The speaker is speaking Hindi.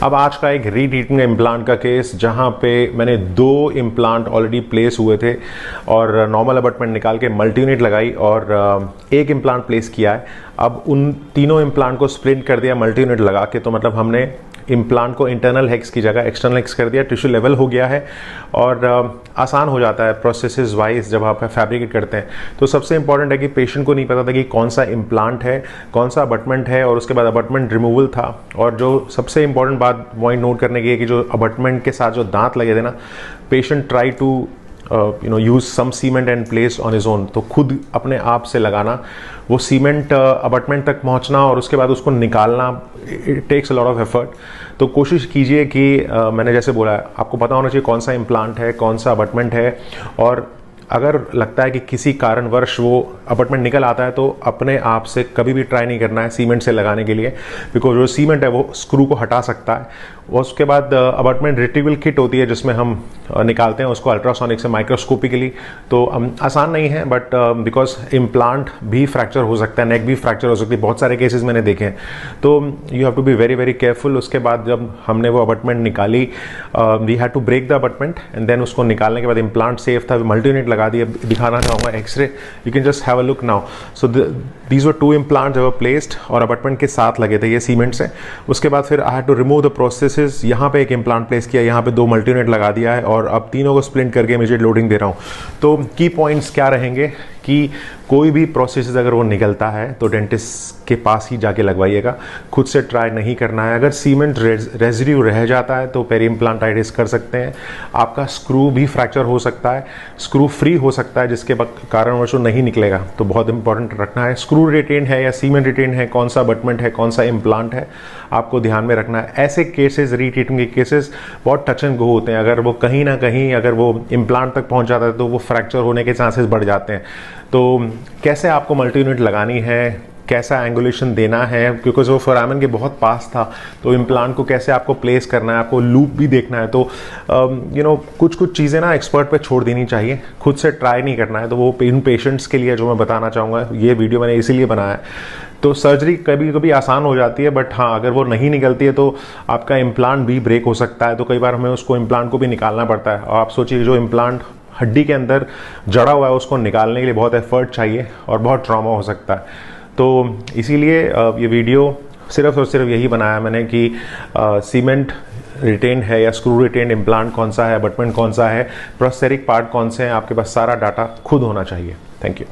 अब आज का एक रीट्रीटमेंट इम्प्लांट का केस, जहां पे मैंने 2 इम्प्लांट ऑलरेडी प्लेस हुए थे और नॉर्मल अबटमेंट निकाल के मल्टी यूनिट लगाई और एक इम्प्लांट प्लेस किया है। अब उन तीनों इम्प्लांट को स्प्लिट कर दिया मल्टी यूनिट लगा के, तो मतलब हमने इम्प्लांट को इंटरनल हेक्स की जगह एक्सटर्नल हेक्स कर दिया, टिश्यू लेवल हो गया है और आसान हो जाता है प्रोसेसेस वाइज जब आप फैब्रिकेट करते हैं। तो सबसे इंपॉर्टेंट है कि पेशेंट को नहीं पता था कि कौन सा इम्प्लांट है, कौन सा अबटमेंट है, और उसके बाद अबटमेंट रिमूवल था। और जो सबसे इंपॉर्टेंट बात पॉइंट नोट करने की है कि जो अबटमेंट के साथ जो दांत लगे थे ना, patient try to use some cement and place on his own, तो खुद अपने आप से लगाना, वो सीमेंट अबटमेंट तक पहुंचना और उसके बाद उसको निकालना, it takes a lot of effort. तो कोशिश कीजिए कि मैंने जैसे बोला, आपको पता होना चाहिए कौन सा इम्प्लांट है, कौन सा अबटमेंट है, और अगर लगता है कि किसी कारणवश वो अबटमेंट निकल आता है तो अपने आप से कभी भी ट्राई नहीं करना है सीमेंट से लगाने के लिए, बिकॉज जो सीमेंट है वो स्क्रू को हटा सकता है। और उसके बाद अबटमेंट रिट्रीवल किट होती है जिसमें हम निकालते हैं उसको अल्ट्रासोनिक से माइक्रोस्कोपिकली। तो आसान नहीं है, बट बिकॉज इम्प्लांट भी फ्रैक्चर हो सकता है, नेक भी फ्रैक्चर हो सकती है, बहुत सारे केसेस मैंने देखे हैं। तो you have to be very very careful. उसके बाद जब हमने वो अबटमेंट निकाली, we had to break the abutment and then उसको निकालने के बाद इम्प्लांट सेफ था, मल्टी यूनिट लगा दिया। दिखाना चाहूँगा x-ray, you can just have a look now. So these were 2 implants were placed और अबटमेंट के साथ लगे थे ये सीमेंट से। उसके बाद फिर I had to remove the processes. यहाँ पे एक इम्प्लांट प्लेस किया, यहाँ पे 2 मल्टी यूनिट लगा दिया है और अब तीनों को स्प्लिट करके इमीडिएट लोडिंग दे रहा हूँ। तो की पॉइंट्स क्या रहेंगे कि कोई भी प्रोसेस अगर वो निकलता है तो डेंटिस्ट के पास ही जाके लगवाइएगा, खुद से ट्राई नहीं करना है। अगर सीमेंट रेजिड्यू रह जाता है तो पेरी इम्प्लांटाइटिस कर सकते हैं। आपका स्क्रू भी फ्रैक्चर हो सकता है, स्क्रू फ्री हो सकता है जिसके कारणवश वो नहीं निकलेगा। तो बहुत इंपॉर्टेंट रखना है, स्क्रू रिटेन है या सीमेंट रिटेन है, कौन सा अबटमेंट है, कौन सा इम्प्लांट है, आपको ध्यान में रखना है। ऐसे केसेस, रीट्रीटमेंट के केसेस बहुत टच एंड गो होते हैं। अगर वो कहीं ना कहीं अगर वो इम्प्लांट तक पहुंच जाता है तो वो फ्रैक्चर होने के चांसेस बढ़ जाते हैं। तो कैसे आपको मल्टी यूनिट लगानी है, कैसा एंगुलेशन देना है, क्योंकि वो फोरामेन के बहुत पास था, तो इम्प्लांट को कैसे आपको प्लेस करना है, आपको लूप भी देखना है। तो कुछ चीज़ें ना एक्सपर्ट पे छोड़ देनी चाहिए, खुद से ट्राई नहीं करना है। तो वो इन पेशेंट्स के लिए जो मैं बताना चाहूँगा, ये वीडियो मैंने इसीलिए बनाया है। तो सर्जरी कभी कभी आसान हो जाती है, बट हाँ, अगर वो नहीं निकलती है तो आपका इम्प्लांट भी ब्रेक हो सकता है। तो कई बार हमें उसको इम्प्लांट को भी निकालना पड़ता है। और आप सोचिए, जो इम्प्लांट हड्डी के अंदर जड़ा हुआ है उसको निकालने के लिए बहुत एफर्ट चाहिए और बहुत ट्रॉमा हो सकता है। तो इसीलिए ये वीडियो सिर्फ और सिर्फ यही बनाया मैंने कि सीमेंट रिटेन है या स्क्रू रिटेन इम्प्लांट कौन सा है, अबटमेंट कौन सा है, प्रोस्थेटिक पार्ट कौन से हैं, आपके पास सारा डाटा खुद होना चाहिए। Thank you.